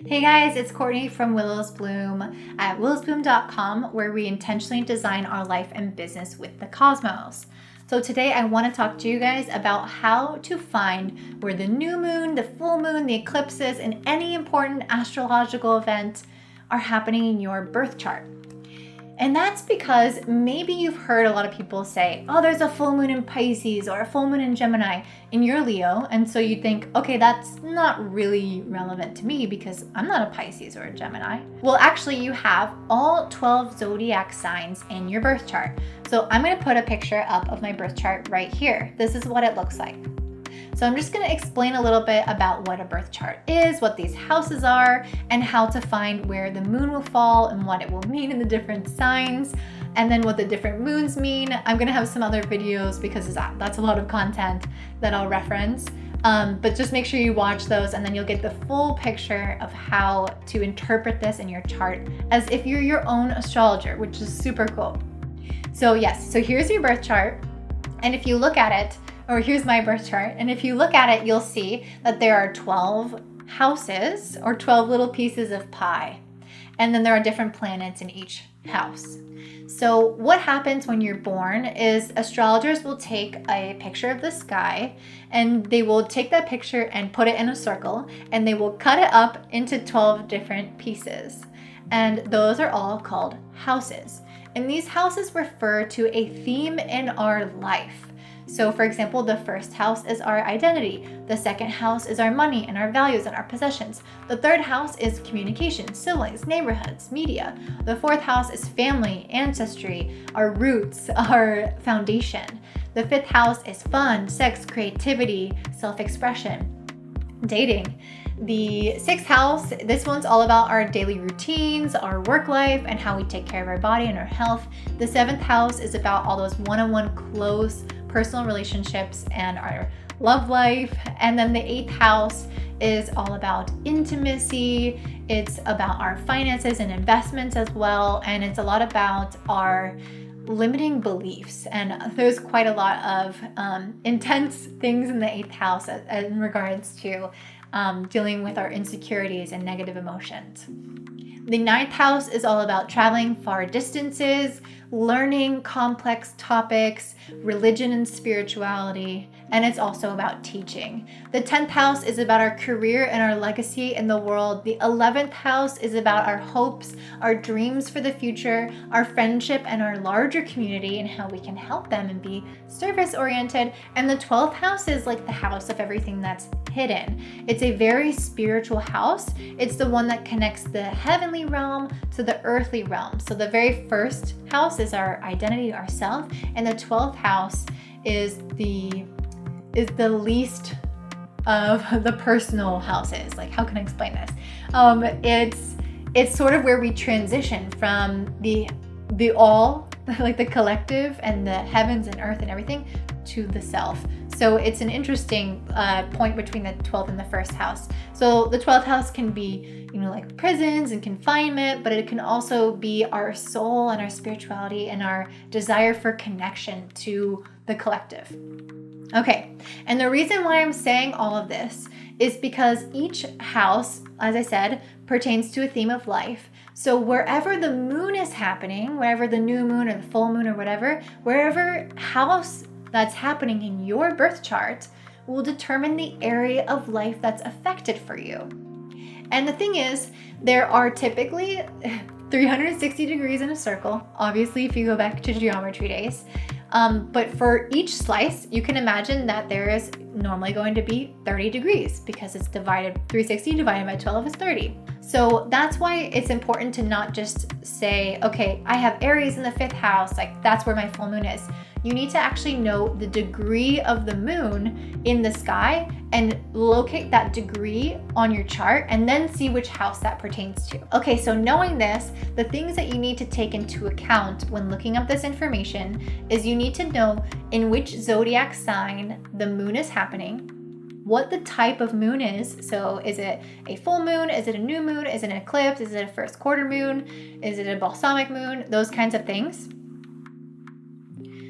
Hey guys, it's Courtney from Willow's Bloom at willowsbloom.com, where we intentionally design our life and business with the cosmos. So today I want to talk to you guys about how to find where the new moon, the full moon, the eclipses, and any important astrological event are happening in your birth chart. And that's because maybe you've heard a lot of people say, oh, there's a full moon in Pisces or a full moon in Gemini, and you're Leo. And so you think, okay, that's not really relevant to me because I'm not a Pisces or a Gemini. Well, actually, you have all 12 zodiac signs in your birth chart. So I'm going to put a picture up of my birth chart right here. This is what it looks like. So I'm just going to explain a little bit about what a birth chart is, what these houses are, and how to find where the moon will fall and what it will mean in the different signs, and then what the different moons mean. I'm going to have some other videos because that's a lot of content that I'll reference. But just make sure you watch those and then you'll get the full picture of how to interpret this in your chart as if you're your own astrologer, which is super cool. So yes, so here's your birth chart. And if you look at it, or here's my birth chart, and if you look at it, you'll see that there are 12 houses or 12 little pieces of pie. And then there are different planets in each house. So what happens when you're born is astrologers will take a picture of the sky and they will take that picture and put it in a circle and they will cut it up into 12 different pieces. And those are all called houses. And these houses refer to a theme in our life. So for example, the first house is our identity. The second house is our money and our values and our possessions. The third house is communication, siblings, neighborhoods, media. The fourth house is family, ancestry, our roots, our foundation. The fifth house is fun, sex, creativity, self-expression, dating. The sixth house, this one's all about our daily routines, our work life, and how we take care of our body and our health. The seventh house is about all those one-on-one close personal relationships and our love life. And then the eighth house is all about intimacy. It's about our finances and investments as well. And it's a lot about our limiting beliefs. And there's quite a lot of intense things in the eighth house in regards to dealing with our insecurities and negative emotions. The ninth house is all about traveling far distances, learning complex topics, religion and spirituality, and it's also about teaching. The 10th house is about our career and our legacy in the world. The 11th house is about our hopes, our dreams for the future, our friendship, and our larger community and how we can help them and be service-oriented. And the 12th house is like the house of everything that's hidden. It's a very spiritual house. It's the one that connects the heavenly realm to the earthly realm. So the very first house is our identity, ourself, and the 12th house is the least of the personal houses. Like, how can I explain this? It's sort of where we transition from the all, like the collective and the heavens and earth and everything, to the self. So it's an interesting point between the 12th and the first house. So the 12th house can be, like prisons and confinement, but it can also be our soul and our spirituality and our desire for connection to the collective. Okay, and the reason why I'm saying all of this is because each house, as I said, pertains to a theme of life. So wherever the moon is happening, wherever the new moon or the full moon or whatever, wherever house that's happening in your birth chart will determine the area of life that's affected for you. And the thing is, there are typically 360 degrees in a circle, obviously if you go back to geometry days. But for each slice, you can imagine that there is normally going to be 30 degrees because it's 360 divided by 12 is 30. So that's why it's important to not just say, okay, I have Aries in the 5th house, like that's where my full moon is. You need to actually know the degree of the moon in the sky and locate that degree on your chart and then see which house that pertains to. Okay, so knowing this, the things that you need to take into account when looking up this information is you need to know in which zodiac sign the moon is happening, what the type of moon is. So is it a full moon? Is it a new moon? Is it an eclipse? Is it a first quarter moon? Is it a balsamic moon? Those kinds of things.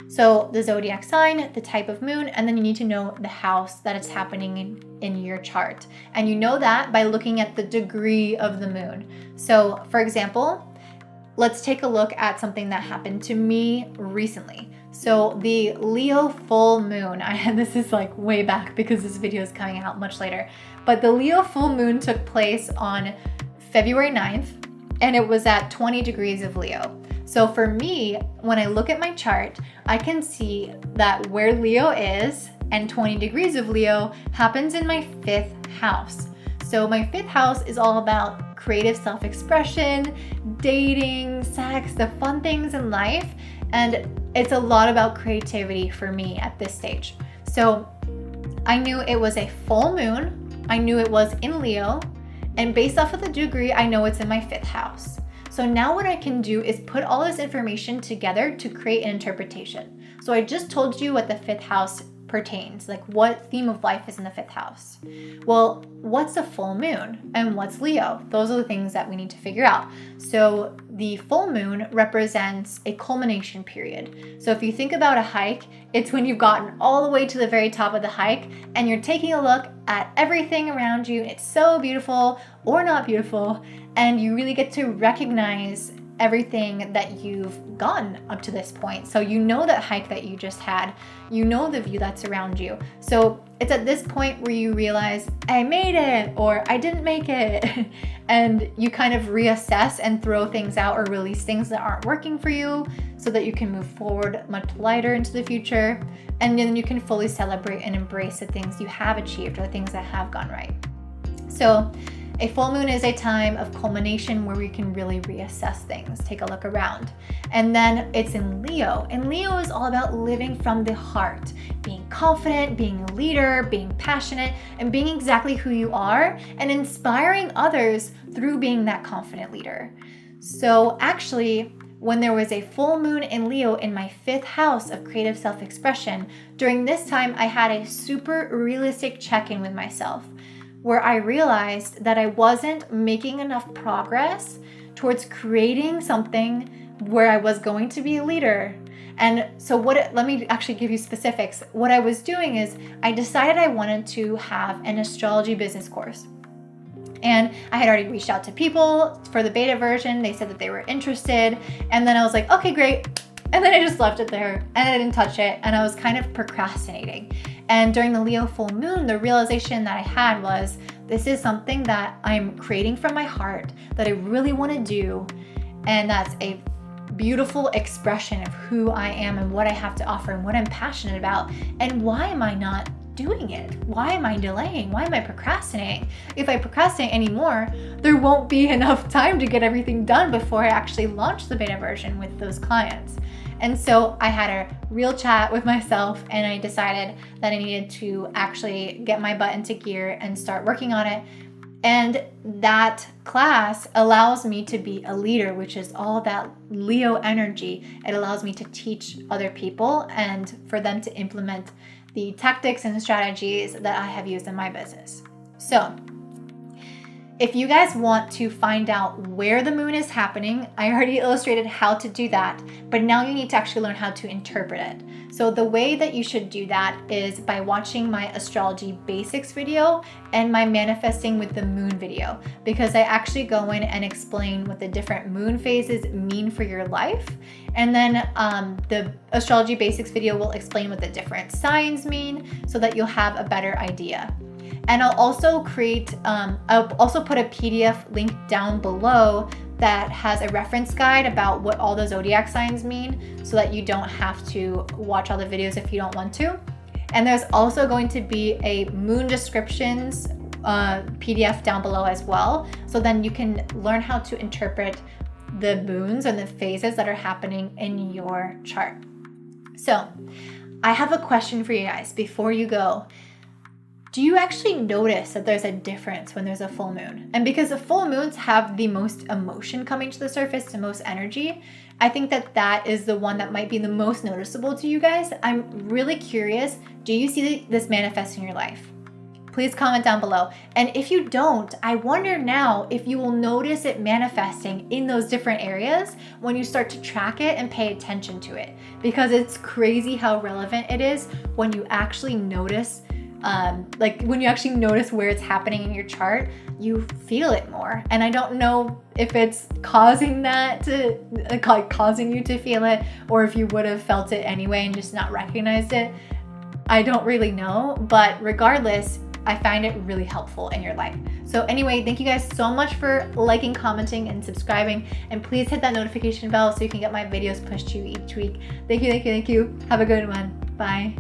So the zodiac sign, the type of moon, and then you need to know the house that it's happening in your chart. And you know that by looking at the degree of the moon. So for example, let's take a look at something that happened to me recently. So the Leo full moon, this is like way back because this video is coming out much later, but the Leo full moon took place on February 9th, and it was at 20 degrees of Leo. So for me, when I look at my chart, I can see that where Leo is and 20 degrees of Leo happens in my 5th house. So my 5th house is all about creative self-expression, dating, sex, the fun things in life. And it's a lot about creativity for me at this stage. So I knew it was a full moon. I knew it was in Leo. And based off of the degree, I know it's in my 5th house. So now what I can do is put all this information together to create an interpretation. So I just told you what the 5th house pertains, like what theme of life is in the 5th house. Well, what's a full moon and what's Leo? Those are the things that we need to figure out. So the full moon represents a culmination period. So if you think about a hike, it's when you've gotten all the way to the very top of the hike and you're taking a look at everything around you. It's so beautiful or not beautiful, and you really get to recognize everything that you've gone up to this point. So you know that hike that you just had, you know the view that's around you. So it's at this point where you realize, I made it or I didn't make it. And you kind of reassess and throw things out or release things that aren't working for you so that you can move forward much lighter into the future. And then you can fully celebrate and embrace the things you have achieved or the things that have gone right. So a full moon is a time of culmination where we can really reassess things, take a look around. And then it's in Leo. And Leo is all about living from the heart, being confident, being a leader, being passionate, and being exactly who you are and inspiring others through being that confident leader. So actually, when there was a full moon in Leo in my 5th house of creative self-expression, during this time I had a super realistic check-in with myself, where I realized that I wasn't making enough progress towards creating something where I was going to be a leader. And so let me actually give you specifics. What I was doing is I decided I wanted to have an astrology business course. And I had already reached out to people for the beta version. They said that they were interested. And then I was like, okay, great. And then I just left it there and I didn't touch it. And I was kind of procrastinating. And during the Leo full moon, the realization that I had was, this is something that I'm creating from my heart, that I really want to do. And that's a beautiful expression of who I am and what I have to offer and what I'm passionate about. And why am I not doing it? Why am I delaying? Why am I procrastinating? If I procrastinate anymore, there won't be enough time to get everything done before I actually launch the beta version with those clients. And so I had a real chat with myself and I decided that I needed to actually get my butt into gear and start working on it. And that class allows me to be a leader, which is all that Leo energy. It allows me to teach other people and for them to implement the tactics and strategies that I have used in my business. So if you guys want to find out where the moon is happening, I already illustrated how to do that, but now you need to actually learn how to interpret it. So the way that you should do that is by watching my astrology basics video and my manifesting with the moon video, because I actually go in and explain what the different moon phases mean for your life. And then the astrology basics video will explain what the different signs mean so that you'll have a better idea. And I'll also put a PDF link down below that has a reference guide about what all the zodiac signs mean so that you don't have to watch all the videos if you don't want to. And there's also going to be a moon descriptions PDF down below as well. So then you can learn how to interpret the moons and the phases that are happening in your chart. So I have a question for you guys before you go. Do you actually notice that there's a difference when there's a full moon? And because the full moons have the most emotion coming to the surface, the most energy, I think that is the one that might be the most noticeable to you guys. I'm really curious, do you see this manifest in your life? please comment down below. And if you don't, I wonder now if you will notice it manifesting in those different areas when you start to track it and pay attention to it, because it's crazy how relevant it is when you actually notice when you actually notice where it's happening in your chart, you feel it more. And I don't know if it's causing that to causing you to feel it, or if you would have felt it anyway and just not recognized it. I don't really know, but regardless, I find it really helpful in your life. So anyway, thank you guys so much for liking, commenting, and subscribing. And please hit that notification bell so you can get my videos pushed to you each week. Thank you. Have a good one. Bye.